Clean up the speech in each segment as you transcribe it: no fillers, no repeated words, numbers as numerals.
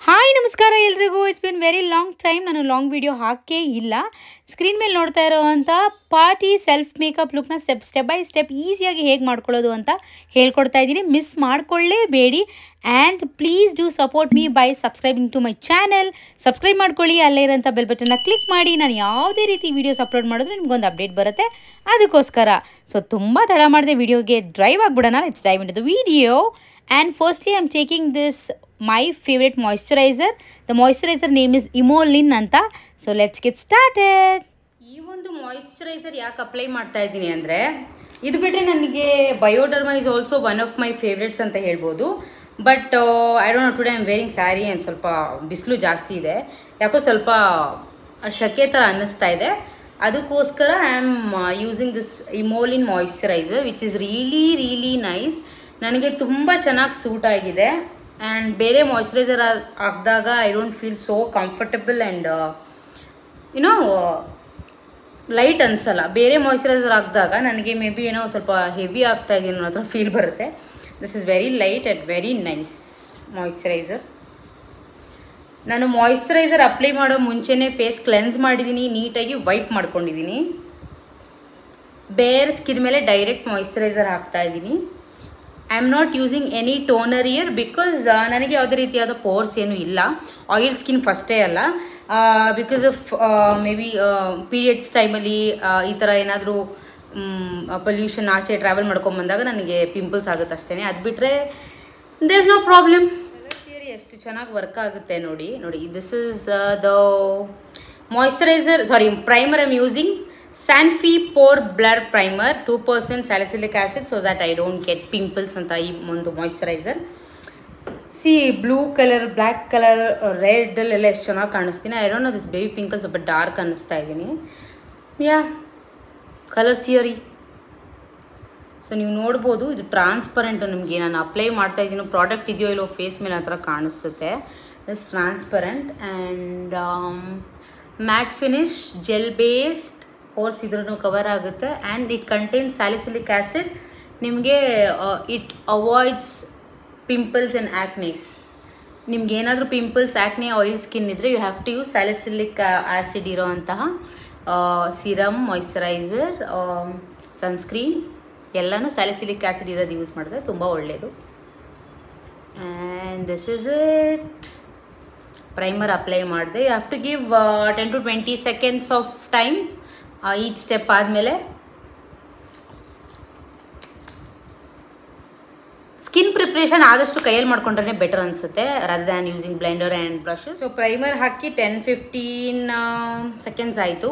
Hi ನಮಸ್ಕಾರ ಎಲ್ರಿಗೂ. It's been very long time ನಾನು ಲಾಂಗ್ ವಿಡಿಯೋ ಹಾಕೇ ಇಲ್ಲ. ಸ್ಕ್ರೀನ್ ಮೇಲೆ ನೋಡ್ತಾ ಇರೋವಂಥ ಪಾರ್ಟಿ ಸೆಲ್ಫ್ ಮೇಕಪ್ ಲುಕ್ನ ಸ್ಟೆಪ್ ಬೈ ಸ್ಟೆಪ್ ಈಸಿಯಾಗಿ ಹೇಗೆ ಮಾಡ್ಕೊಳ್ಳೋದು ಅಂತ ಹೇಳ್ಕೊಡ್ತಾ ಇದ್ದೀನಿ. ಮಿಸ್ ಮಾಡ್ಕೊಳ್ಳೇಬೇಡಿ. And please do support me by subscribing to my channel. Subscribe ಮಾಡ್ಕೊಳ್ಳಿ, ಅಲ್ಲೇ ಇರೋಂಥ ಬೆಲ್ ಬಟನ್ನ ಕ್ಲಿಕ್ ಮಾಡಿ. ನಾನು ಯಾವುದೇ ರೀತಿ ವೀಡಿಯೋಸ್ ಅಪ್ಲೋಡ್ ಮಾಡಿದ್ರೆ ನಿಮ್ಗೊಂದು ಅಪ್ಡೇಟ್ ಬರುತ್ತೆ, ಅದಕ್ಕೋಸ್ಕರ. ಸೊ ತುಂಬ ತಡ ಮಾಡಿದೆ, ವಿಡಿಯೋಗೆ ಡ್ರೈವ್ ಆಗಿಬಿಡೋಣ. Let's dive into the video. And firstly, I'm taking this my favorite moisturizer. The moisturizer name is Emolin anta. So let's get started. ಈ ಒಂದು ಮಾಯಿಶ್ಚರೈಸರ್ ಯಾಕೆ ಅಪ್ಲೈ ಮಾಡ್ತಾ ಇದ್ದೀನಿ ಅಂದರೆ, ಇದು ಬಿಟ್ಟರೆ ನನಗೆ Bioderma is also one of my favourites ಅಂತ ಹೇಳ್ಬೋದು. But I don't know, today I am wearing sari and ಸ್ವಲ್ಪ ಬಿಸಿಲು ಜಾಸ್ತಿ ಇದೆ, ಯಾಕೋ ಸ್ವಲ್ಪ ಶಕೆ ಥರ ಅನ್ನಿಸ್ತಾ ಇದೆ. ಅದಕ್ಕೋಸ್ಕರ I am using this Emolene moisturiser which is really nice. ನನಗೆ ತುಂಬ ಚೆನ್ನಾಗಿ ಸೂಟ್ ಆಗಿದೆ. ಆ್ಯಂಡ್ ಬೇರೆ ಮಾಯಿಶ್ಚರೈಸರ್ ಹಾಕಿದಾಗ I don't feel so comfortable and you know light ಅನಿಸಲ್ಲ. ಬೇರೆ ಮಾಯಿಶ್ಚರೈಸರ್ ಹಾಕಿದಾಗ ನನಗೆ ಮೇ ಬಿ ಏನೋ ಸ್ವಲ್ಪ ಹೆವಿ ಆಗ್ತಾ ಇದೆ ಅನ್ನೋ ಥರ ಫೀಲ್ ಬರುತ್ತೆ. This is very light and very nice moisturiser. ನಾನು ಮಾಯಿಶ್ಚರೈಸರ್ ಅಪ್ಲೈ ಮಾಡೋ ಮುಂಚೆನೇ ಫೇಸ್ ಕ್ಲೆನ್ಸ್ ಮಾಡಿದ್ದೀನಿ, ನೀಟಾಗಿ ವೈಪ್ ಮಾಡ್ಕೊಂಡಿದ್ದೀನಿ. ಬೇರೆ ಸ್ಕಿನ್ ಮೇಲೆ ಡೈರೆಕ್ಟ್ ಮಾಯಿಶ್ಚರೈಸರ್ ಹಾಕ್ತಾ ಇದ್ದೀನಿ. I am not using any toner here because ನನಗೆ ಯಾವುದೇ ರೀತಿಯಾದ ಪೋರ್ಸ್ ಏನೂ ಇಲ್ಲ. ಆಯಿಲ್ ಸ್ಕಿನ್ ಫಸ್ಟೇ ಅಲ್ಲ, because of may be periods ಟೈಮಲ್ಲಿ ಈ ಥರ ಏನಾದರೂ ಪೊಲ್ಯೂಷನ್ ಆಚೆ ಟ್ರಾವೆಲ್ ಮಾಡ್ಕೊಂಬಂದಾಗ ನನಗೆ ಪಿಂಪಲ್ಸ್ ಆಗುತ್ತೆ ಅಷ್ಟೇ. ಅದು ಬಿಟ್ಟರೆ there is no problem. Theory ಎಷ್ಟು ಚೆನ್ನಾಗಿ ವರ್ಕ್ ಆಗುತ್ತೆ ನೋಡಿ. This is the moisturiser, primer I am using Sanfe pore blur primer, 2% salicylic acid, so that I don't get pimples ಅಂತ ಈ ಒಂದು moisturiser. See blue colour, black colour, ರೆಡಲ್ಲೆಲ್ಲ ಎಷ್ಟು ಚೆನ್ನಾಗಿ ಕಾಣಿಸ್ತೀನಿ. I don't know, this baby ಪಿಂಕಲ್ ಸ್ವಲ್ಪ dark ಅನ್ನಿಸ್ತಾ ಇದ್ದೀನಿ. ಯಾ ಕಲರ್ ಥಿಯರಿ. ಸೊ ನೀವು ನೋಡ್ಬೋದು, ಇದು ಟ್ರಾನ್ಸ್ಪರೆಂಟು. ನಿಮಗೆ ನಾನು ಅಪ್ಲೈ ಮಾಡ್ತಾ ಇದ್ದೀನಿ, ಪ್ರಾಡಕ್ಟ್ ಇದೆಯೋ ಇಲ್ಲೋ ಫೇಸ್ ಮೇಲೆ ಆ ಥರ ಕಾಣಿಸುತ್ತೆ. It's transparent and matte finish, gel based, pores ಇದ್ರೂ ಕವರ್ ಆಗುತ್ತೆ. And it contains salicylic acid. ನಿಮಗೆ it avoids pimples and acnes. ನಿಮ್ಗೆ ಏನಾದರೂ ಪಿಂಪಲ್ಸ್, ಆ್ಯಕ್ನೆ, ಆಯಿಲ್ ಸ್ಕಿನ್ ಇದ್ದರೆ you have to use salicylic acid ಇರೋವಂತಹ ಸಿರಮ್, ಮಾಯಿಶ್ಚರೈಸರ್, ಸನ್ಸ್ಕ್ರೀನ್ ಎಲ್ಲನೂ salicylic acid ಇರೋದು use ಮಾಡಿದ್ರೆ ತುಂಬ ಒಳ್ಳೆಯದು. And this is it. Primer apply ಮಾಡಿದೆ. You have to give 10 to 20 seconds of time each step ಆದಮೇಲೆ. Skin preparation ಆದಷ್ಟು ಕೈಯಲ್ಲಿ ಮಾಡ್ಕೊಂಡ್ರೆ ಬೆಟರ್ ಅನಿಸುತ್ತೆ, rather than using Blender and brushes. So primer hockey 10-15 seconds ಆಯಿತು.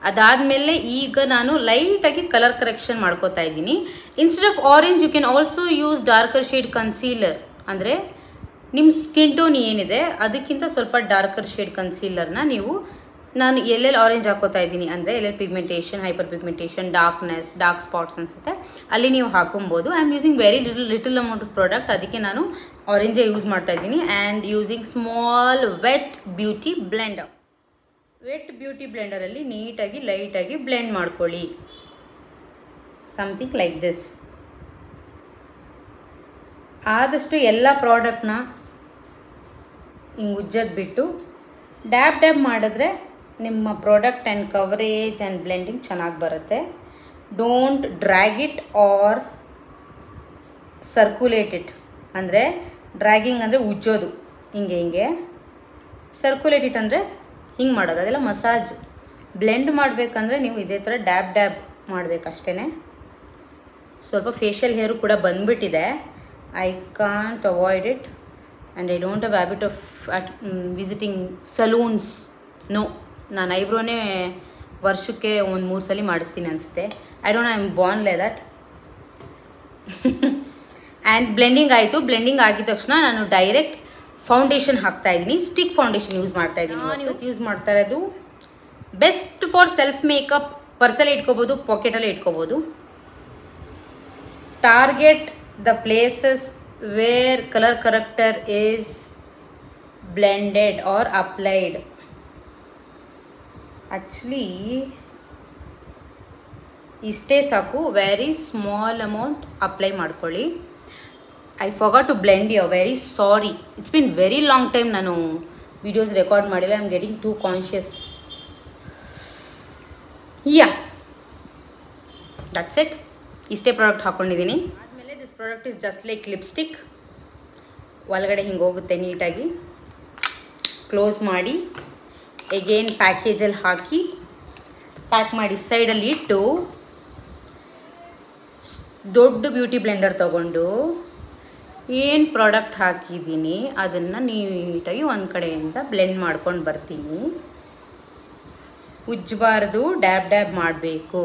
ಅದಾದಮೇಲೆ ಈಗ ನಾನು ಲೈಟಾಗಿ ಕಲರ್ ಕರೆಕ್ಷನ್ ಮಾಡ್ಕೋತಾ ಇದ್ದೀನಿ. Instead of orange you can also use darker shade concealer. ಅಂದರೆ ನಿಮ್ಮ ಸ್ಕಿನ್ ಟೋನ್ ಏನಿದೆ ಅದಕ್ಕಿಂತ ಸ್ವಲ್ಪ ಡಾರ್ಕರ್ ಶೇಡ್ ಕನ್ಸೀಲರ್ನ ನೀವು, ನಾನು ಎಲ್ಲೆಲ್ಲಿ ಆರೆಂಜ್ ಹಾಕೋತಾ ಇದ್ದೀನಿ ಅಂದರೆ ಎಲ್ಲೆಲ್ಲಿ pigmentation, hyper pigmentation, darkness, dark spots ಅನಿಸುತ್ತೆ, ಅಲ್ಲಿ ನೀವು ಹಾಕೊಬೋದು. I am using very little amount of product, ಅದಕ್ಕೆ ನಾನು ಆರೆಂಜೇ ಯೂಸ್ ಮಾಡ್ತಾ ಇದ್ದೀನಿ. And using small wet beauty blender. Wet beauty ಬ್ಲೆಂಡರಲ್ಲಿ ನೀಟಾಗಿ ಲೈಟಾಗಿ ಬ್ಲೆಂಡ್ ಮಾಡ್ಕೊಳ್ಳಿ. Something like this. ಆದಷ್ಟು ಎಲ್ಲ ಪ್ರಾಡಕ್ಟ್ನ ಹಿಂಗೆ ಉಜ್ಜೋದು ಬಿಟ್ಟು ಡ್ಯಾಬ್ ಮಾಡಿದ್ರೆ ನಿಮ್ಮ product and coverage and blending ಚೆನ್ನಾಗಿ ಬರುತ್ತೆ. Don't drag it or circulate it. ಅಂದರೆ ಡ್ರ್ಯಾಗಿಂಗ್ ಅಂದರೆ ಉಜ್ಜೋದು, ಹಿಂಗೆ ಸರ್ಕ್ಯುಲೇಟ್ ಇಟ್ ಅಂದರೆ ಹಿಂಗೆ ಮಾಡೋದು, ಅದೆಲ್ಲ ಮಸಾಜ್. ಬ್ಲೆಂಡ್ ಮಾಡಬೇಕಂದ್ರೆ ನೀವು ಇದೇ ಥರ ಡ್ಯಾಬ್ ಮಾಡಬೇಕಷ್ಟೇ. ಸ್ವಲ್ಪ ಫೇಶಿಯಲ್ ಹೇರು ಕೂಡ ಬಂದುಬಿಟ್ಟಿದೆ. I can't avoid it and I don't have habit of visiting salons. No, ನಾನು ಐಬ್ರೋನೇ ವರ್ಷಕ್ಕೆ 1-3 ಸಲ ಮಾಡಿಸ್ತೀನಿ ಅನಿಸುತ್ತೆ. I don't, I am born like that. And blending ಆಯಿತು. ಬ್ಲೆಂಡಿಂಗ್ ಆಗಿದ ತಕ್ಷಣ ನಾನು ಡೈರೆಕ್ಟ್ ಫೌಂಡೇಶನ್ ಹಾಕ್ತಾ ಇದ್ದೀನಿ. ಸ್ಟಿಕ್ ಫೌಂಡೇಶನ್ ಯೂಸ್ ಮಾಡ್ತಾ ಇದ್ದೀನಿ. ನಾನು ಇವತ್ತು ಯೂಸ್ ಮಾಡ್ತಾ ಇರೋದು ಬೆಸ್ಟ್ ಫಾರ್ ಸೆಲ್ಫ್ ಮೇಕಪ್. ಪರ್ಸಲ್ಲಿ ಇಟ್ಕೋಬೋದು, ಪಾಕೆಟಲ್ಲೇ ಇಟ್ಕೋಬೋದು. Target the places where colour corrector is blended or applied. Actually ಇಷ್ಟೇ ಸಾಕು, ವೆರಿ ಸ್ಮಾಲ್ ಅಮೌಂಟ್ ಅಪ್ಲೈ ಮಾಡ್ಕೊಳ್ಳಿ. I forgot to blend you, very sorry. It's been very long time ನಾನು videos record ಮಾಡಿಲ್ಲ. I am getting too conscious. Yeah, that's it. ಇಷ್ಟೇ product ಹಾಕ್ಕೊಂಡಿದ್ದೀನಿ. ಆದಮೇಲೆ this product is just like lipstick. ಒಳಗಡೆ ಹಿಂಗೆ ಹೋಗುತ್ತೆ ನೀಟಾಗಿ. ಕ್ಲೋಸ್ ಮಾಡಿ ಎಗೇನ್ ಪ್ಯಾಕೇಜಲ್ಲಿ ಹಾಕಿ ಪ್ಯಾಕ್ ಮಾಡಿ ಸೈಡಲ್ಲಿ ಇಟ್ಟು ದೊಡ್ಡ ಬ್ಯೂಟಿ ಬ್ಲೆಂಡರ್ ತೊಗೊಂಡು ಏನು ಪ್ರಾಡಕ್ಟ್ ಹಾಕಿದ್ದೀನಿ ಅದನ್ನು ನೀಟಾಗಿ ಒಂದು ಕಡೆಯಿಂದ ಬ್ಲೆಂಡ್ ಮಾಡ್ಕೊಂಡು ಬರ್ತೀನಿ. ಉಜ್ಜಬಾರ್ದು, ಡ್ಯಾಬ್ ಡ್ಯಾಬ್ ಮಾಡಬೇಕು.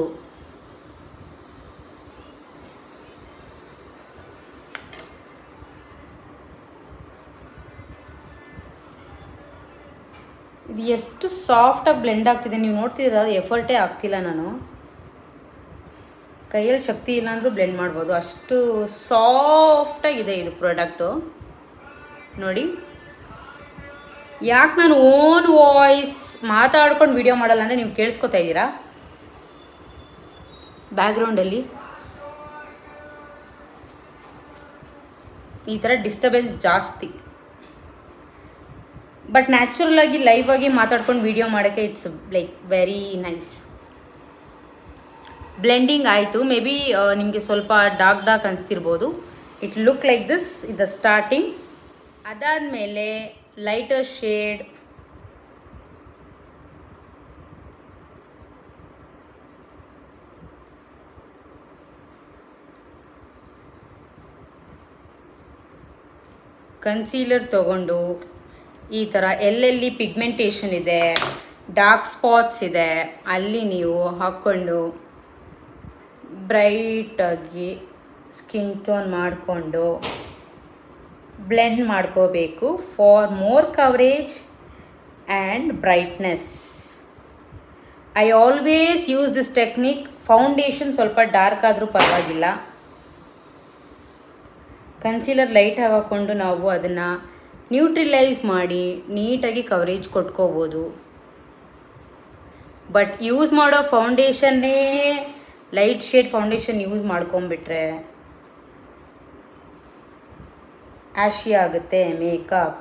ಇದು ಎಷ್ಟು ಸಾಫ್ಟಾಗಿ ಬ್ಲೆಂಡ್ ಆಗ್ತಿದೆ ನೀವು ನೋಡ್ತಿದ್ದೀರ. ಅದು ಎಫರ್ಟೇ ಆಗ್ತಿಲ್ಲ. ನಾನು ಕೈಯಲ್ಲಿ ಶಕ್ತಿ ಇಲ್ಲ ಅಂದರೂ ಬ್ಲೆಂಡ್ ಮಾಡ್ಬೋದು, ಅಷ್ಟು ಸಾಫ್ಟಾಗಿದೆ ಇದು ಪ್ರಾಡಕ್ಟು. ನೋಡಿ, ಯಾಕೆ ನಾನು ಓನ್ ವಾಯ್ಸ್ ಮಾತಾಡ್ಕೊಂಡು ವಿಡಿಯೋ ಮಾಡಲ್ಲ ಅಂದರೆ ನೀವು ಕೇಳಿಸ್ಕೊತಾ ಇದ್ದೀರಾ ಬ್ಯಾಕ್ಗ್ರೌಂಡಲ್ಲಿ. ಈ ಥರ ಡಿಸ್ಟರ್ಬೆನ್ಸ್ ಜಾಸ್ತಿ. ಬಟ್ ನ್ಯಾಚುರಲ್ ಆಗಿ ಲೈವ್ ಆಗಿ ಮಾತಾಡ್ಕೊಂಡು ವಿಡಿಯೋ ಮಾಡೋಕ್ಕೆ it's like very nice. Blending ಆಯಿತು. ಮೇ ಬಿ ನಿಮಗೆ ಸ್ವಲ್ಪ ಡಾರ್ಕ್ ಅನಿಸ್ತಿರ್ಬೋದು. It look like this in the starting. ಅದಾದಮೇಲೆ ಲೈಟರ್ ಶೇಡ್ ಕನ್ಸೀಲರ್ ತೊಗೊಂಡು ಈ ಥರ ಎಲ್ಲೆಲ್ಲಿ ಪಿಗ್ಮೆಂಟೇಷನ್ ಇದೆ, ಡಾರ್ಕ್ ಸ್ಪಾಟ್ಸ್ ಇದೆ, ಅಲ್ಲಿ ನೀವು ಹಾಕ್ಕೊಂಡು ಬ್ರೈಟಾಗಿ ಸ್ಕಿನ್ ಟೋನ್ ಮಾಡಿಕೊಂಡು ಬ್ಲೆಂಡ್ ಮಾಡ್ಕೋಬೇಕು for more coverage and brightness. I always use this technique. Foundation ಸ್ವಲ್ಪ ಡಾರ್ಕ್ ಆದರೂ ಪರವಾಗಿಲ್ಲ. ಕನ್ಸೀಲರ್ ಲೈಟಾಗಿ ಹಾಕ್ಕೊಂಡು ನಾವು ಅದನ್ನು ನ್ಯೂಟ್ರಿಲೈಸ್ ಮಾಡಿ ನೀಟಾಗಿ ಕವರೇಜ್ ಕೊಟ್ಕೋಬೋದು. ಬಟ್ ಯೂಸ್ ಮಾಡೋ ಫೌಂಡೇಶನ್ನೇ ಲೈಟ್ ಶೇಡ್ ಫೌಂಡೇಶನ್ ಯೂಸ್ ಮಾಡ್ಕೊಂಬಿಟ್ರೆ ಆಶಿ ಆಗುತ್ತೆ makeup.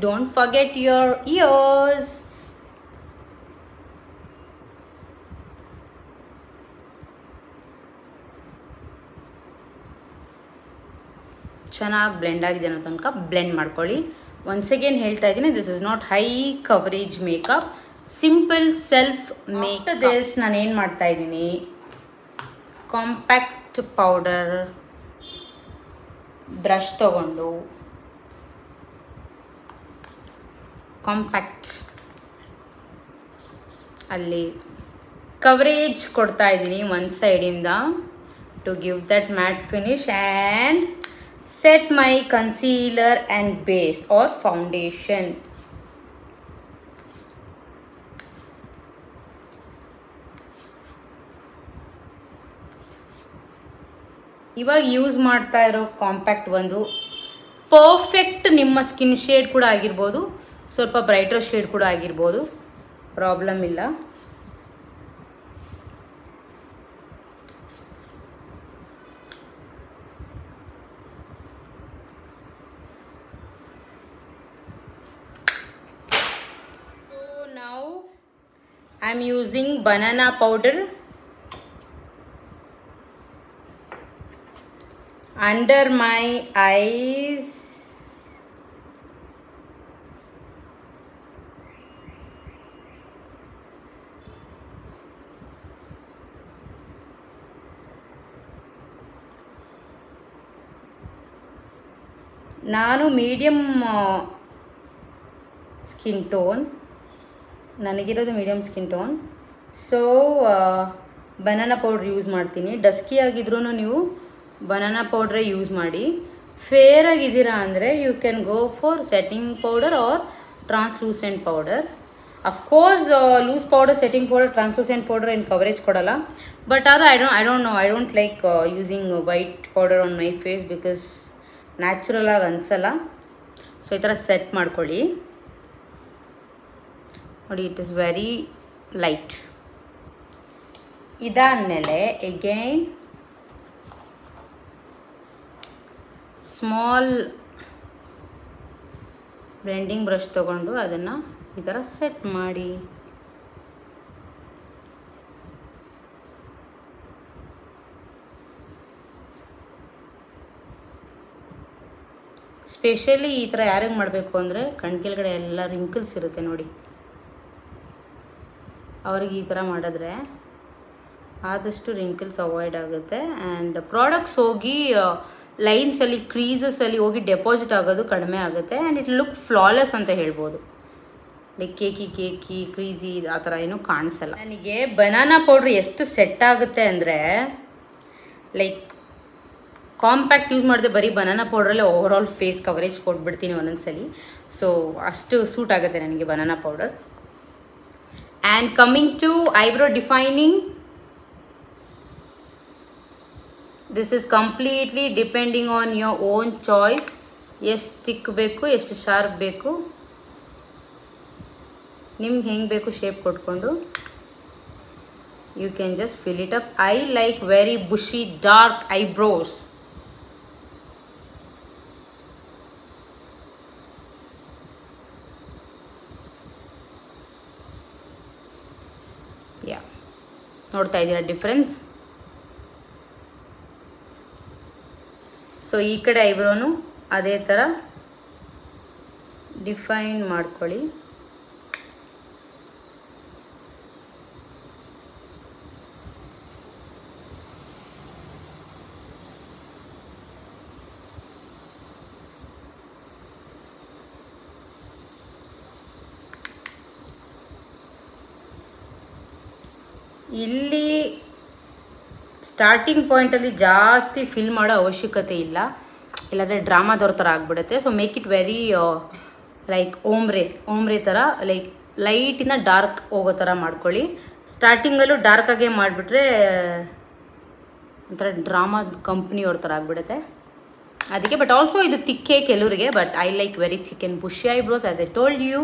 Don't forget your ears. ಚೆನ್ನಾಗಿ ಬ್ಲೆಂಡ್ ಆಗಿದೆ ಅನ್ನೋ ತನಕ ಬ್ಲೆಂಡ್ ಮಾಡ್ಕೊಳ್ಳಿ. ಒನ್ಸ್ ಅಗೇನ್ ಹೇಳ್ತಾ ಇದ್ದೀನಿ, this is not high coverage makeup, simple self makeup. This ನಾನು ಏನು ಮಾಡ್ತಾ ಇದ್ದೀನಿ, ಕಾಂಪ್ಯಾಕ್ಟ್ ಪೌಡರ್ ಬ್ರಷ್ ತಗೊಂಡು ಕಾಂಪ್ಯಾಕ್ಟ್ ಅಲ್ಲಿ ಕವರೇಜ್ ಕೊಡ್ತಾ ಇದ್ದೀನಿ ಒಂದು ಸೈಡಿಂದ to give that matte finish and set my concealer and base or foundation. ಇವಾಗ ಯೂಸ್ ಮಾಡ್ತಾ ಇರೋ ಕಾಂಪ್ಯಾಕ್ಟ್ ಒಂದು ಪರ್ಫೆಕ್ಟ್ ನಿಮ್ಮ ಸ್ಕಿನ್ ಶೇಡ್ ಕೂಡ ಆಗಿರ್ಬೋದು, ಸ್ವಲ್ಪ ಬ್ರೈಟರ್ ಶೇಡ್ ಕೂಡ ಆಗಿರ್ಬೋದು, ಪ್ರಾಬ್ಲಮ್ ಇಲ್ಲ. So now I am using banana powder under my eyes. ನಾನು ಮೀಡಿಯಮ್ ಸ್ಕಿನ್ ಟೋನ್, ನನಗಿರೋದು medium skin tone. So banana powder use ಮಾಡ್ತೀನಿ. ಡಸ್ಕಿ ಆಗಿದ್ರೂ ನೀವು ಬನಾನಾ ಪೌಡ್ರೇ ಯೂಸ್ ಮಾಡಿ. ಫೇರ್ ಆಗಿದ್ದೀರಾ ಅಂದರೆ you can go for setting powder or translucent powder. Of course loose powder, setting powder, translucent powder ಏನು ಕವರೇಜ್ ಕೊಡಲ್ಲ. ಬಟ್ ಆದ್ರೆ I don't like using white powder on my face because natural ಆಗಿ ಅನಿಸಲ್ಲ. So ಈ ಥರ set ಮಾಡ್ಕೊಳ್ಳಿ ನೋಡಿ. It is very light. ಇದಾದಮೇಲೆ ಎಗೈನ್ ಸ್ಮಾಲ್ ಬ್ಲೆಂಡಿಂಗ್ ಬ್ರಷ್ ತೊಗೊಂಡು ಅದನ್ನು ಈ ಥರ ಸೆಟ್ ಮಾಡಿ. ಸ್ಪೆಷಲಿ ಈ ಥರ ಯಾರಿಗೆ ಮಾಡಬೇಕು ಅಂದರೆ ಕಣ್ ಕೆಳಗಡೆ ಎಲ್ಲ ರಿಂಕಲ್ಸ್ ಇರುತ್ತೆ ನೋಡಿ, ಅವ್ರಿಗೆ ಈ ಥರ ಮಾಡಿದ್ರೆ ಆದಷ್ಟು ರಿಂಕಲ್ಸ್ ಅವಾಯ್ಡ್ ಆಗುತ್ತೆ. ಆ್ಯಂಡ್ ಪ್ರಾಡಕ್ಟ್ಸ್ ಹೋಗಿ ಲೈನ್ಸಲ್ಲಿ, ಕ್ರೀಸಸಲ್ಲಿ ಹೋಗಿ ಡೆಪಾಸಿಟ್ ಆಗೋದು ಕಡಿಮೆ ಆಗುತ್ತೆ. ಆ್ಯಂಡ್ ಇಟ್ ಲುಕ್ ಫ್ಲಾಲೆಸ್ ಅಂತ ಹೇಳ್ಬೋದು. ಲೈಕ್ ಕೇಕಿ ಕ್ರೀಸಿ ಆ ಥರ ಏನೂ ಕಾಣಿಸಲ್ಲ. ನನಗೆ ಬನಾನಾ ಪೌಡ್ರ್ ಎಷ್ಟು ಸೆಟ್ ಆಗುತ್ತೆ ಅಂದರೆ, ಲೈಕ್ ಕಾಂಪ್ಯಾಕ್ಟ್ ಯೂಸ್ ಮಾಡಿದೆ ಬರೀ ಬನಾನಾ ಪೌಡ್ರಲ್ಲೇ ಓವರ್ ಆಲ್ ಫೇಸ್ ಕವರೇಜ್ ಕೊಟ್ಬಿಡ್ತೀನಿ ಒಂದೊಂದ್ಸಲಿ. ಸೊ ಅಷ್ಟು ಸೂಟ್ ಆಗುತ್ತೆ ನನಗೆ banana powder. And coming to eyebrow defining, this is completely depending on your own choice. ಎಷ್ಟು ಥಿಕ್ ಬೇಕು, ಎಷ್ಟು ಶಾರ್ಪ್ ಬೇಕು, ನಿಮ್ಗೆ ಹೆಂಗೆ ಬೇಕು ಶೇಪ್ ಕೊಟ್ಕೊಂಡು you can just fill it up. I like very bushy dark eyebrows. Yeah, ನೋಡ್ತಾ ಇದ್ದೀರಾ ಡಿಫ್ರೆನ್ಸ್? ಸೊ ಈ ಕಡೆ ಐಬ್ರೋನು ಅದೇ ಥರ ಡಿಫೈನ್ ಮಾಡ್ಕೊಳ್ಳಿ. ಇಲ್ಲಿ ಸ್ಟಾರ್ಟಿಂಗ್ ಪಾಯಿಂಟಲ್ಲಿ ಜಾಸ್ತಿ ಫಿಲ್ ಮಾಡೋ ಅವಶ್ಯಕತೆ ಇಲ್ಲ, ಇಲ್ಲಾಂದರೆ ಡ್ರಾಮಾದವ್ರ ಥರ ಆಗಿಬಿಡುತ್ತೆ. So make it very like ombre ಥರ, ಲೈಕ್ ಲೈಟಿಂದ ಡಾರ್ಕ್ ಹೋಗೋ ಥರ ಮಾಡ್ಕೊಳ್ಳಿ. ಸ್ಟಾರ್ಟಿಂಗಲ್ಲೂ ಡಾರ್ಕಾಗೇ ಮಾಡಿಬಿಟ್ರೆ ಒಂಥರ ಡ್ರಾಮಾದ ಕಂಪ್ನಿಯವ್ರ ಥರ ಆಗಿಬಿಡುತ್ತೆ ಅದಕ್ಕೆ. ಬಟ್ ಆಲ್ಸೋ ಇದು ತಿಕ್ಕೇ ಕೆಲವರಿಗೆ, but I like very thick and bushy eyebrows as I told you.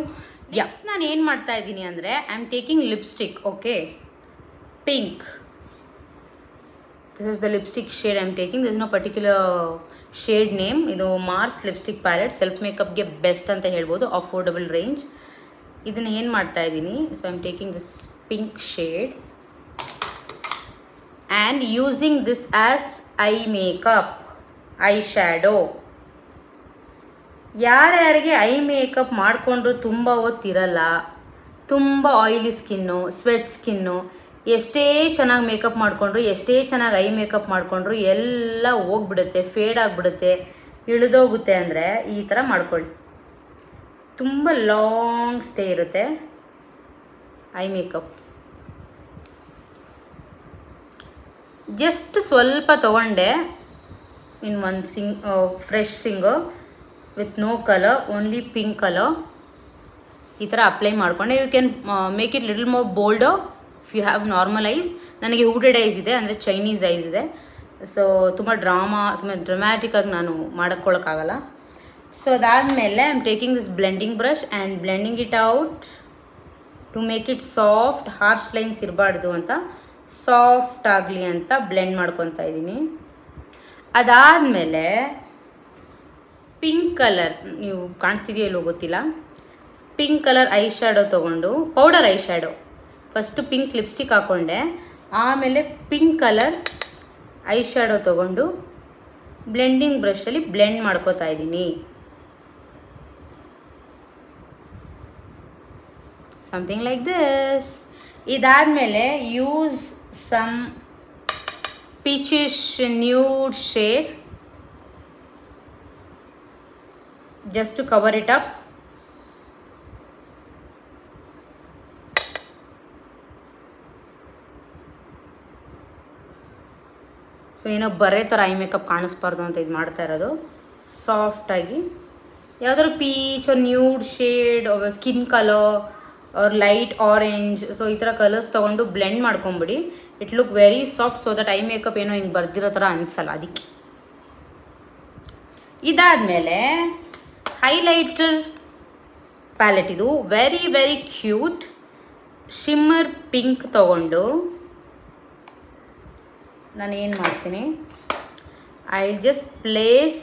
Yes, ನಾನು ಏನು ಮಾಡ್ತಾ ಇದ್ದೀನಿ ಅಂದರೆ I am taking lipstick. Okay, pink. This is the lipstick shade I am taking. There is no particular shade name. Idu Mars lipstick palette, self makeup ge best anta helbodu, affordable range. Idನ್ನ ಏನು ಮಾಡ್ತಾ ಇದ್ದೀನಿ, so I am taking this pink shade and using this as eye makeup, eye shadow. ಯಾರ್ಯಾರಿಗೆ I makeup ಮಾಡಿಕೊಂಡ್ರು ತುಂಬ ಹೊತ್ತಿರಲ್ಲ, ತುಂಬ oily skin, sweat skin, ಎಷ್ಟೇ ಚೆನ್ನಾಗಿ makeup ಮಾಡಿಕೊಂಡ್ರು, ಎಷ್ಟೇ ಚೆನ್ನಾಗಿ ಐ ಮೇಕಪ್ ಮಾಡಿಕೊಂಡ್ರು ಎಲ್ಲ ಹೋಗ್ಬಿಡುತ್ತೆ, ಫೇಡ್ ಆಗಿಬಿಡುತ್ತೆ, ಇಳಿದೋಗುತ್ತೆ ಅಂದರೆ ಈ ಥರ ಮಾಡ್ಕೊಳ್ಳಿ. ತುಂಬ ಲಾಂಗ್ ಸ್ಟೇ ಇರುತ್ತೆ ಐ ಮೇಕಪ್. ಜಸ್ಟ್ ಸ್ವಲ್ಪ ತೊಗೊಂಡೆ ಇನ್ ಒಂದು fresh finger with no colour, only pink colour, ಈ ಥರ ಅಪ್ಲೈ ಮಾಡಿಕೊಂಡೆ. You can make it little more bolder if you have normal eyes. ನನಗೆ ಹೂಡೆಡ್ ಐಸ್ ಇದೆ, ಅಂದರೆ ಚೈನೀಸ್ ಐಸ್ ಇದೆ. ಸೊ ತುಂಬ ಡ್ರಾಮ್ಯಾಟಿಕ್ಕಾಗಿ ನಾನು ಮಾಡೋಕ್ಕೊಳಕ್ಕಾಗಲ್ಲ. ಸೊ ಅದಾದಮೇಲೆ I am taking this blending brush and blending it out to make it soft. Harsh lines ಇರಬಾರ್ದು ಅಂತ, ಸಾಫ್ಟ್ ಆಗಲಿ ಅಂತ ಬ್ಲೆಂಡ್ ಮಾಡ್ಕೊತಾ ಇದ್ದೀನಿ. ಅದಾದಮೇಲೆ ಪಿಂಕ್ ಕಲರ್, ನೀವು ಕಾಣಿಸ್ತಿದೆಯೋ ಇಲ್ಲೋ ಗೊತ್ತಿಲ್ಲ, ಪಿಂಕ್ ಕಲರ್ ಐ ಶ್ಯಾಡೋ ತೊಗೊಂಡು, powder eye shadow, first pink lipstick ಹಾಕ್ಕೊಂಡೆ, ಆಮೇಲೆ ಪಿಂಕ್ ಕಲರ್ ಐ ಶ್ಯಾಡೋ ತೊಗೊಂಡು ಬ್ಲೆಂಡಿಂಗ್ ಬ್ರಷಲ್ಲಿ ಬ್ಲೆಂಡ್ ಮಾಡ್ಕೋತಾ ಇದ್ದೀನಿ. Something like this. ಇದಾದಮೇಲೆ use some peachish nude shade just to cover it up. So ಏನೋ ಬರೇ ಥರ ಐ ಮೇಕಪ್ ಕಾಣಿಸ್ಬಾರ್ದು ಅಂತ ಇದು ಮಾಡ್ತಾ ಇರೋದು. ಸಾಫ್ಟಾಗಿ ಯಾವುದಾದ್ರು peach nude shade, skin colour or light orange. So ಈ ಥರ ಕಲರ್ಸ್ ತೊಗೊಂಡು ಬ್ಲೆಂಡ್ ಮಾಡ್ಕೊಂಬಿಡಿ. It look very soft. So that eye makeup ಏನೋ ಹಿಂಗೆ ಬರ್ದಿರೋ ಥರ ಅನಿಸಲ್ಲ ಅದಕ್ಕೆ. ಇದಾದಮೇಲೆ ಹೈಲೈಟರ್ ಪ್ಯಾಲೆಟ್. ಇದು very very cute shimmer pink ತೊಗೊಂಡು ನಾನು ಏನು ಮಾಡ್ತೀನಿ, I just place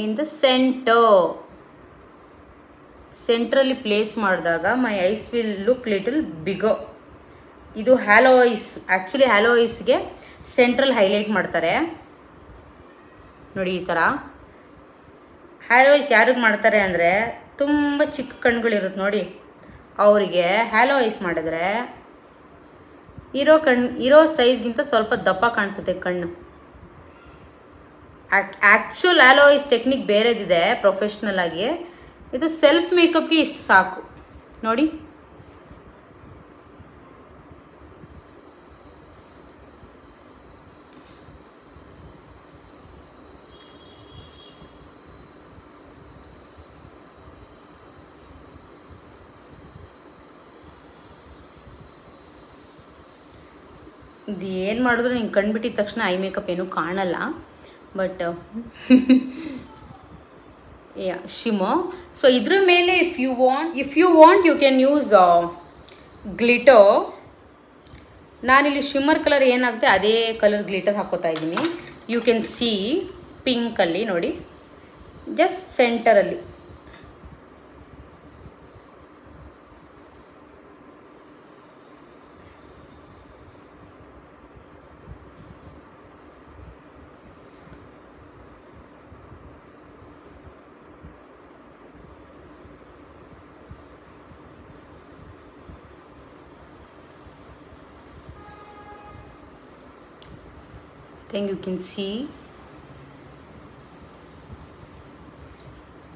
in the ಸೆಂಟ್ರಲ್ಲಿ ಪ್ಲೇಸ್ ಮಾಡಿದಾಗ my eyes will look little bigger. ಇದು ಹ್ಯಾಲೋ ಐಸ್. ಆ್ಯಕ್ಚುಲಿ ಹ್ಯಾಲೋ ಐಸ್ಗೆ ಸೆಂಟ್ರಲ್ ಹೈಲೈಟ್ ಮಾಡ್ತಾರೆ ನೋಡಿ. ಈ ಥರ ಹ್ಯಾಲೋ ಐಸ್ ಯಾರಿಗೆ ಮಾಡ್ತಾರೆ ಅಂದರೆ ತುಂಬ ಚಿಕ್ಕ ಕಣ್ಣುಗಳಿರುತ್ತೆ ನೋಡಿ, ಅವರಿಗೆ ಹ್ಯಾಲೋ ಐಸ್ ಮಾಡಿದ್ರೆ ಇರೋ ಸೈಜ್ಗಿಂತ ಸ್ವಲ್ಪ ದಪ್ಪ ಕಾಣಿಸುತ್ತೆ ಕಣ್ಣು. ಆ್ಯಕ್ಚುಲ್ ಹ್ಯಾಲೋ ಐಸ್ ಟೆಕ್ನಿಕ್ ಬೇರೆದಿದೆ ಪ್ರೊಫೆಷ್ನಲ್ ಆಗಿ. ಇದು ಸೆಲ್ಫ್ ಮೇಕಪ್ಗೆ ಇಷ್ಟು ಸಾಕು ನೋಡಿ. ಇದು ಏನು ಮಾಡಿದ್ರು ನಿಂಗೆ ಕಂಡುಬಿಟ್ಟಿದ ತಕ್ಷಣ ಐ ಮೇಕಪ್ ಏನೂ ಕಾಣಲ್ಲ. But yeah ಶಿಮೋ. ಸೊ ಇದ್ರ ಮೇಲೆ if you want you can use glitter. ನಾನಿಲ್ಲಿ ಶಿಮ್ಮರ್ ಕಲರ್ ಏನಾಗುತ್ತೆ ಅದೇ ಕಲರ್ ಗ್ಲಿಟರ್ ಹಾಕೋತಾ ಇದ್ದೀನಿ. ಯು ಕ್ಯಾನ್ ಸಿ ಪಿಂಕಲ್ಲಿ ನೋಡಿ, just ಸೆಂಟರಲ್ಲಿ. Then you can see.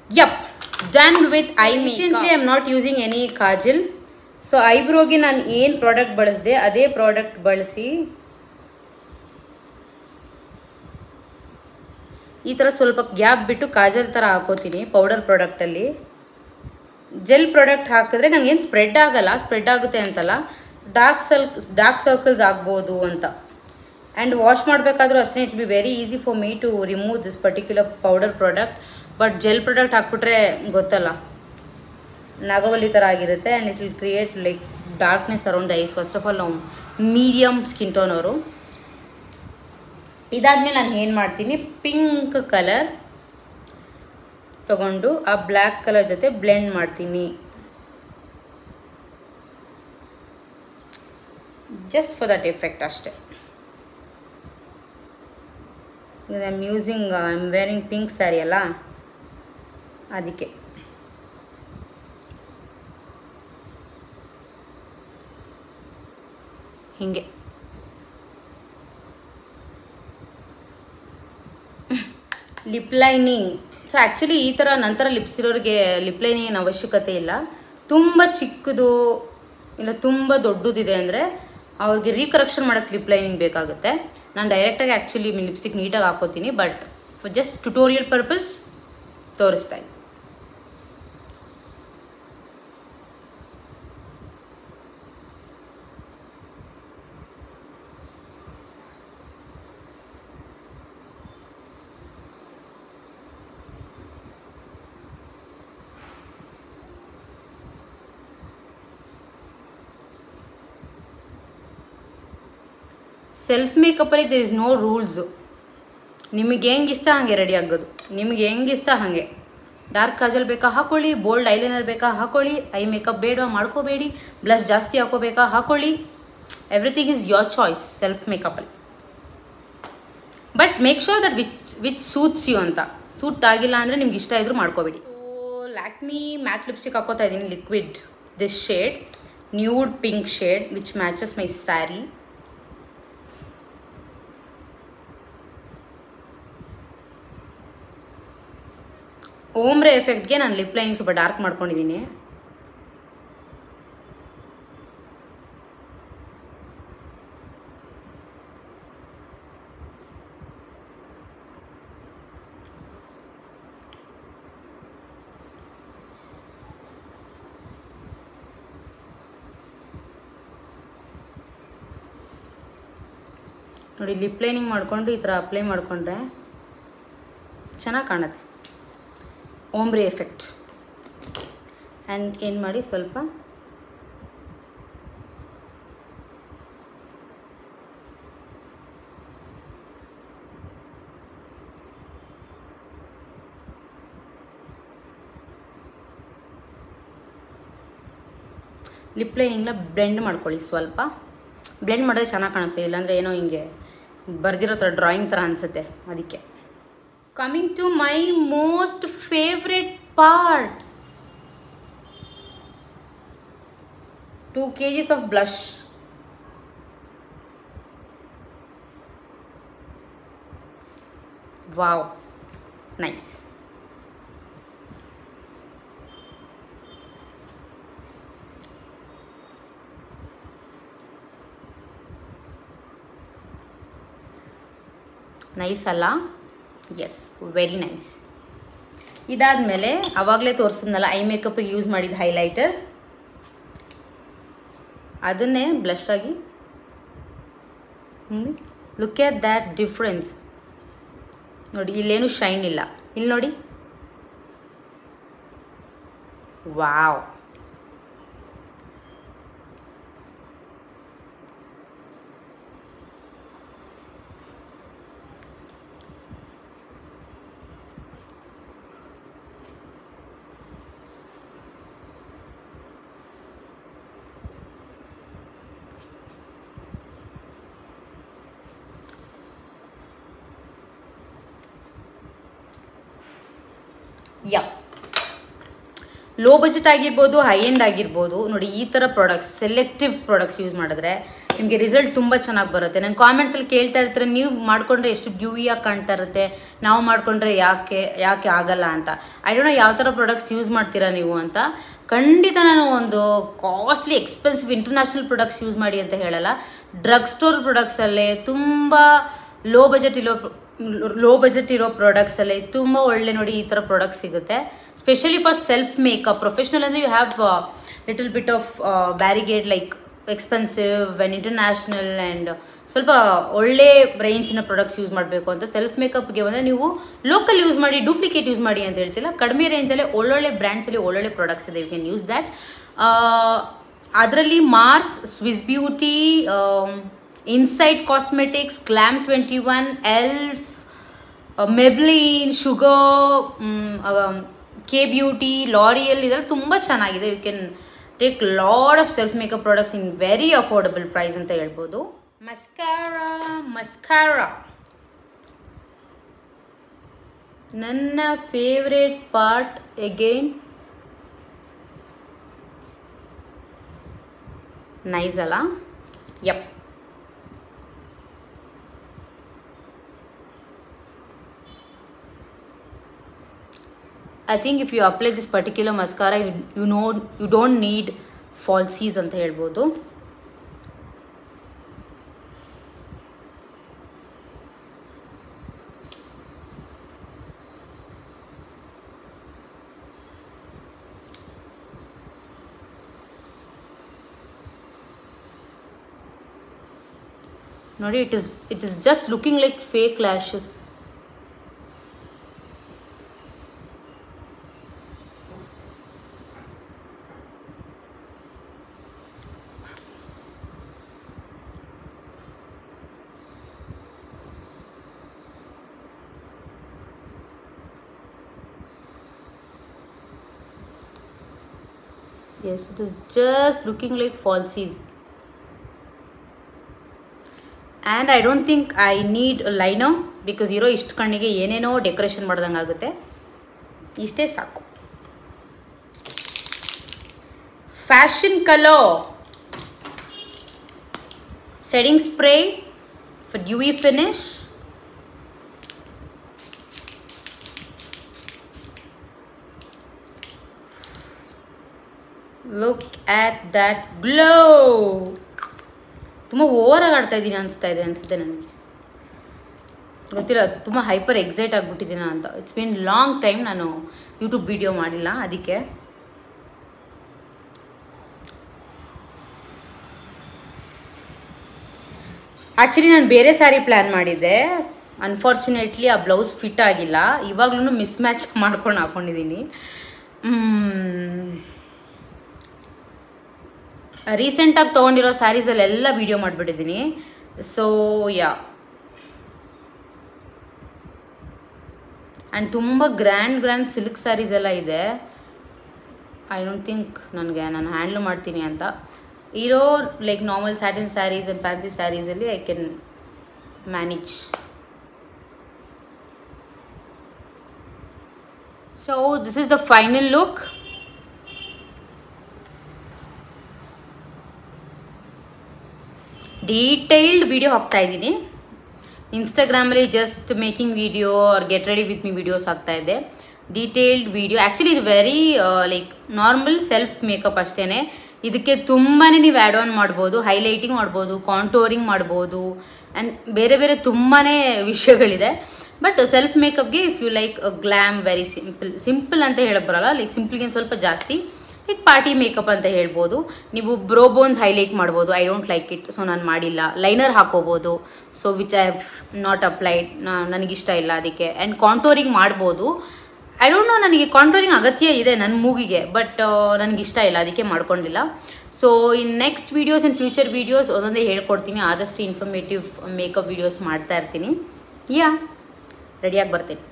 Yup, done with eye makeup. Recently I am not using any kajal. So eyebrow ಗೆ ನಾನು ಏನು product ಬಳಸಿದೆ ಅದೇ ಪ್ರಾಡಕ್ಟ್ ಬಳಸಿ ಈ ಥರ ಸ್ವಲ್ಪ ಗ್ಯಾಪ್ ಬಿಟ್ಟು ಕಾಜಲ್ ಥರ ಹಾಕೋತೀನಿ ಪೌಡರ್ ಪ್ರಾಡಕ್ಟಲ್ಲಿ. ಜೆಲ್ ಪ್ರಾಡಕ್ಟ್ ಹಾಕಿದ್ರೆ ನನಗೇನು ಸ್ಪ್ರೆಡ್ ಆಗಲ್ಲ. ಸ್ಪ್ರೆಡ್ ಆಗುತ್ತೆ ಅಂತಲ್ಲ, ಡಾರ್ಕ್ ಸರ್ಕಲ್ಸ್ ಆಗ್ಬೋದು ಅಂತ. ಆ್ಯಂಡ್ ವಾಶ್ ಮಾಡಬೇಕಾದ್ರೂ ಅಷ್ಟೇ it be very easy for me to remove this particular powder product. But gel product ಹಾಕ್ಬಿಟ್ರೆ ಗೊತ್ತಲ್ಲ, ನಾಗವಲ್ಲಿ ಥರ ಆಗಿರುತ್ತೆ. And it will create like darkness around the eyes. First of all ನಾವು medium skin tone ಅವರು. ಇದಾದಮೇಲೆ ನಾನು ಏನು ಮಾಡ್ತೀನಿ, ಪಿಂಕ್ ಕಲರ್ ತಗೊಂಡು ಆ ಬ್ಲ್ಯಾಕ್ ಕಲರ್ ಜೊತೆ ಬ್ಲೆಂಡ್ ಮಾಡ್ತೀನಿ. ಜಸ್ಟ್ ಫಾರ್ ದಟ್ ಎಫೆಕ್ಟ್ ಅಷ್ಟೇ. I am wearing pink sari ಅಲ್ಲ, ಅದಕ್ಕೆ. ಹಿಂಗೆ ಲಿಪ್ ಲೈನಿಂಗ್. ಸೊ ಆ್ಯಕ್ಚುಲಿ ಈ ಥರ ನಂತರ ಲಿಪ್ಸ್ ಇರೋರಿಗೆ ಲಿಪ್ ಲೈನಿಂಗ್ ಅವಶ್ಯಕತೆ ಇಲ್ಲ. ತುಂಬ ಚಿಕ್ಕದು ಇಲ್ಲ ತುಂಬ ದೊಡ್ಡದಿದೆ ಅಂದರೆ ಅವ್ರಿಗೆ ರೀಕರೆಕ್ಷನ್ ಮಾಡೋಕ್ಕೆ ಲಿಪ್ ಲೈನಿಂಗ್ ಬೇಕಾಗುತ್ತೆ. ನಾನು ಡೈರೆಕ್ಟಾಗಿ ಆ್ಯಕ್ಚುಲಿ ಲಿಪ್ಸ್ಟಿಕ್ ನೀಟಾಗಿ ಹಾಕೋತೀನಿ, but for just tutorial purpose ತೋರಿಸ್ತಾ ಇದ್ದೀನಿ. ಸೆಲ್ಫ್ ಮೇಕಪ್ಪಲ್ಲಿ ದೇರ್ ಇಸ್ ನೋ ರೂಲ್ಸು. ನಿಮಗೆ ಹೆಂಗೆ ಇಷ್ಟ ಹಾಗೆ ರೆಡಿ ಆಗೋದು. ನಿಮಗೆ ಹೆಂಗೆ ಇಷ್ಟ ಹಾಗೆ. ಡಾರ್ಕ್ ಕಾಜಲ್ ಬೇಕಾ ಹಾಕೊಳ್ಳಿ, ಬೋಲ್ಡ್ ಐಲೈನರ್ ಬೇಕಾ ಹಾಕೊಳ್ಳಿ, ಐ ಮೇಕಪ್ ಬೇಡ ಮಾಡ್ಕೋಬೇಡಿ, ಬ್ಲಷ್ ಜಾಸ್ತಿ ಹಾಕೋಬೇಕಾ ಹಾಕೊಳ್ಳಿ. Everything is your choice self ಮೇಕಪ್ಪಲ್ಲಿ. But make sure that which suits you ಅಂತ. ಸೂಟ್ ಆಗಿಲ್ಲ ಅಂದರೆ ನಿಮ್ಗೆ ಇಷ್ಟ ಇದ್ರೂ ಮಾಡ್ಕೋಬೇಡಿ. ಸೊ ಲ್ಯಾಕ್ಮಿ ಮ್ಯಾಟ್ ಲಿಪ್ಸ್ಟಿಕ್ ಹಾಕೋತಾ ಇದ್ದೀನಿ, liquid. This shade nude pink shade which matches my sari. Ombre ಎಫೆಕ್ಟ್ಗೆ ನಾನು ಲಿಪ್ ಲೈನಿಂಗ್ ಸ್ವಲ್ಪ ಡಾರ್ಕ್ ಮಾಡ್ಕೊಂಡಿದ್ದೀನಿ. ನೋಡಿ ಲಿಪ್ ಲೈನಿಂಗ್ ಮಾಡಿಕೊಂಡು ಈ ಥರ ಅಪ್ಲೈ ಮಾಡಿಕೊಂಡ್ರೆ ಚೆನ್ನಾಗಿ ಕಾಣುತ್ತೆ. ಓಂಬ್ರೆ ಎಫೆಕ್ಟ್. ಆ್ಯಂಡ್ ಏನು ಮಾಡಿ ಸ್ವಲ್ಪ ಲಿಪ್ ಲೈನಿಂಗ್ನ ಬ್ಲೆಂಡ್ ಮಾಡ್ಕೊಳ್ಳಿ. ಸ್ವಲ್ಪ ಬ್ಲೆಂಡ್ ಮಾಡಿದ್ರೆ ಚೆನ್ನಾಗಿ ಕಾಣಿಸ್ತದೆ, ಇಲ್ಲಾಂದರೆ ಏನೋ ಹಿಂಗೆ ಬರ್ದಿರೋ ಥರ ಡ್ರಾಯಿಂಗ್ ಥರ ಅನಿಸುತ್ತೆ. ಅದಕ್ಕೆ coming to my most favourite part, 2 kgs of blush. Wow, nice. Nice ಅಲ್ಲ? Yes, very nice. ಇದಾದಮೇಲೆ ಆವಾಗಲೇ ತೋರಿಸಿದ್ನಲ್ಲ ಐ ಮೇಕಪ್ಗೆ ಯೂಸ್ ಮಾಡಿದ ಹೈಲೈಟರ್, ಅದನ್ನೇ ಬ್ಲಷ್ ಆಗಿ ಲುಕ್ ಎಟ್ ದ್ಯಾಟ್ ಡಿಫ್ರೆನ್ಸ್. ನೋಡಿ ಇಲ್ಲೇನು ಶೈನ್ ಇಲ್ಲ, ಇಲ್ಲಿ ನೋಡಿ. ವಾವ್, ಯಾ ಲೋ ಬಜೆಟ್ ಆಗಿರ್ಬೋದು, ಹೈ ಎಂಡ್ ಆಗಿರ್ಬೋದು. ನೋಡಿ ಈ ಥರ ಪ್ರಾಡಕ್ಟ್ಸ್, ಸೆಲೆಕ್ಟಿವ್ ಪ್ರಾಡಕ್ಟ್ಸ್ ಯೂಸ್ ಮಾಡಿದ್ರೆ ನಿಮಗೆ ರಿಸಲ್ಟ್ ತುಂಬ ಚೆನ್ನಾಗಿ ಬರುತ್ತೆ. ನನ್ನ ಕಾಮೆಂಟ್ಸಲ್ಲಿ ಕೇಳ್ತಾ ಇರ್ತಾರೆ, ನೀವು ಮಾಡಿಕೊಂಡ್ರೆ ಎಷ್ಟು ಡ್ಯೂಯಾಗಿ ಕಾಣ್ತಾ ಇರುತ್ತೆ, ನಾವು ಮಾಡಿಕೊಂಡ್ರೆ ಯಾಕೆ ಆಗಲ್ಲ ಅಂತ. ಐ ಡೋಂಟ್ ನೋ ಯಾವ ಥರ ಪ್ರಾಡಕ್ಟ್ಸ್ ಯೂಸ್ ಮಾಡ್ತೀರಾ ನೀವು ಅಂತ. ಖಂಡಿತ ನಾನು ಒಂದು costly expensive international products use ಮಾಡಿ ಅಂತ ಹೇಳಲ್ಲ. ಡ್ರಗ್ ಸ್ಟೋರ್ ಪ್ರಾಡಕ್ಟ್ಸಲ್ಲೇ ತುಂಬ ಲೋ ಬಜೆಟ್ ಇರೋ ಪ್ರಾಡಕ್ಟ್ಸಲ್ಲಿ ತುಂಬ ಒಳ್ಳೆ ನೋಡಿ ಈ ಥರ ಪ್ರಾಡಕ್ಟ್ಸ್ ಸಿಗುತ್ತೆ. Specially for self makeup. Professional ಅಂದರೆ you have little bit of barricade like expensive and international and ಸ್ವಲ್ಪ ಒಳ್ಳೆ ರೇಂಜಿನ ಪ್ರಾಡಕ್ಟ್ಸ್ ಯೂಸ್ ಮಾಡಬೇಕು ಅಂತ. ಸೆಲ್ಫ್ ಮೇಕಪ್ಗೆ ಬಂದರೆ ನೀವು ಲೋಕಲ್ ಯೂಸ್ ಮಾಡಿ, ಡೂಪ್ಲಿಕೇಟ್ ಯೂಸ್ ಮಾಡಿ ಅಂತ ಹೇಳ್ತಿಲ್ಲ. ಕಡಿಮೆ ರೇಂಜಲ್ಲೇ ಒಳ್ಳೊಳ್ಳೆ ಬ್ರ್ಯಾಂಡ್ಸಲ್ಲಿ ಒಳ್ಳೊಳ್ಳೆ ಪ್ರಾಡಕ್ಟ್ಸ್ ಇದೆ, ಯು ಕ್ಯಾನ್ ಯೂಸ್ ದ್ಯಾಟ್. ಅದರಲ್ಲಿ Mars, Swiss Beauty, Insight Cosmetics, Glam 21, Elf, Maybelline, Sugar, K Beauty, L'Oreal, ಇದೆಲ್ಲ ತುಂಬ ಚೆನ್ನಾಗಿದೆ. You can take load of self makeup products in very affordable price ಅಂತ ಹೇಳ್ಬೋದು. ಮಸ್ಕಾರಾ ನನ್ನ ಫೇವ್ರೇಟ್ ಪಾರ್ಟ್ ಅಗೇನ್. ನೈಸ್ ಅಲ್ಲ? ಯಪ್. I think if you apply this particular mascara, you don't need falsies ಅಂತ ಹೇಳ್ಬೋದು. ನೋಡಿ, it is just looking like fake lashes. Yes, it is just looking like falsies. And I don't think I need a liner because ಇರೋ ಇಷ್ಟು ಕಣ್ಣಿಗೆ ಏನೇನೋ decoration ಮಾಡ್ದಂಗೆ ಆಗುತ್ತೆ. ಇಷ್ಟೇ ಸಾಕು. Fashion colour setting spray for Dewey finish. Look at that glow. ತುಂಬ ಓವರಾಗಿ ಆಡ್ತಾ ಇದ್ದೀನಿ ಅನಿಸುತ್ತೆ ನನಗೆ. ಗೊತ್ತಿಲ್ಲ, ತುಂಬ ಹೈಪರ್ ಎಕ್ಸೈಟ್ ಆಗಿಬಿಟ್ಟಿದ್ದೀನ ಅಂತ. ಇಟ್ಸ್ ಬೀನ್ ಲಾಂಗ್ ಟೈಮ್ ನಾನು ಯೂಟ್ಯೂಬ್ ವಿಡಿಯೋ ಮಾಡಿಲ್ಲ, ಅದಕ್ಕೆ. ಆ್ಯಕ್ಚುಲಿ ನಾನು ಬೇರೆ ಸ್ಯಾರಿ ಪ್ಲ್ಯಾನ್ ಮಾಡಿದ್ದೆ, ಅನ್ಫಾರ್ಚುನೇಟ್ಲಿ ಆ ಬ್ಲೌಸ್ ಫಿಟ್ ಆಗಿಲ್ಲ. ಇವಾಗ್ಲೂ ಮಿಸ್ ಮ್ಯಾಚ್ ಮಾಡ್ಕೊಂಡು ಹಾಕೊಂಡಿದ್ದೀನಿ. ರೀಸೆಂಟಾಗಿ ತೊಗೊಂಡಿರೋ ಸ್ಯಾರೀಸಲ್ಲೆಲ್ಲ ವೀಡಿಯೋ ಮಾಡಿಬಿಟ್ಟಿದ್ದೀನಿ. ಸೊ ಯಾ, ಆ್ಯಂಡ್ ತುಂಬ ಗ್ರ್ಯಾಂಡ್ ಸಿಲ್ಕ್ ಸ್ಯಾರೀಸ್ ಎಲ್ಲ ಇದೆ. ಐ ಡೋಂಟ್ ಥಿಂಕ್ ನಾನು ಹ್ಯಾಂಡ್ಲ್ ಮಾಡ್ತೀನಿ ಅಂತ. ಇರೋ like normal satin saris and fancy ಸ್ಯಾರೀಸಲ್ಲಿ I can manage. So this is the final look. Detailed video ಹಾಕ್ತಾ ಇದ್ದೀನಿ ಇನ್ಸ್ಟಾಗ್ರಾಮಲ್ಲಿ. Just making video or get ready with me videos ಹಾಕ್ತಾ ಇದ್ದೆ. ಡೀಟೇಲ್ಡ್ ವಿಡಿಯೋ ಆ್ಯಕ್ಚುಲಿ ಇದು very like normal self makeup ಅಷ್ಟೇ. ಇದಕ್ಕೆ ತುಂಬಾ ನೀವು ಆ್ಯಡ್ ಆನ್ ಮಾಡ್ಬೋದು, ಹೈಲೈಟಿಂಗ್ ಮಾಡ್ಬೋದು, ಕಾಂಟೋರಿಂಗ್ ಮಾಡ್ಬೋದು, ಆ್ಯಂಡ್ ಬೇರೆ ಬೇರೆ ತುಂಬಾ ವಿಷಯಗಳಿದೆ. ಬಟ್ ಸೆಲ್ಫ್ ಮೇಕಪ್ಗೆ if you like glam, very simple ಅಂತ ಹೇಳಕ್ಕೆ ಬರಲ್ಲ, ಲೈಕ್ ಸಿಂಪಲ್ಗಿಂತ ಸ್ವಲ್ಪ ಜಾಸ್ತಿ ಲೈಕ್ ಪಾರ್ಟಿ ಮೇಕಪ್ ಅಂತ ಹೇಳ್ಬೋದು. ನೀವು ಬ್ರೋ ಬೋನ್ಸ್ ಹೈಲೈಟ್ ಮಾಡ್ಬೋದು. I don't like it, so ನಾನು ಮಾಡಿಲ್ಲ. ಲೈನರ್ ಹಾಕೋಬೋದು, so which I have not applied, ನನಗಿಷ್ಟ ಇಲ್ಲ ಅದಕ್ಕೆ. ಆ್ಯಂಡ್ ಕಾಂಟೋರಿಂಗ್ ಮಾಡ್ಬೋದು. ಐ ಡೋಂಟ್ ನೋ, ನನಗೆ ಕಾಂಟೋರಿಂಗ್ ಅಗತ್ಯ ಇದೆ ನನ್ನ ಮೂಗಿಗೆ, ಬಟ್ ನನಗಿಷ್ಟ ಇಲ್ಲ, ಅದಕ್ಕೆ ಮಾಡ್ಕೊಂಡಿಲ್ಲ. So in next videos and future videos ಒಂದೊಂದೇ ಹೇಳ್ಕೊಡ್ತೀನಿ. ಆದಷ್ಟು ಇನ್ಫಾರ್ಮೇಟಿವ್ ಮೇಕಪ್ ವೀಡಿಯೋಸ್ ಮಾಡ್ತಾ ಇರ್ತೀನಿ. ರೆಡಿಯಾಗಿ ಬರ್ತೀನಿ.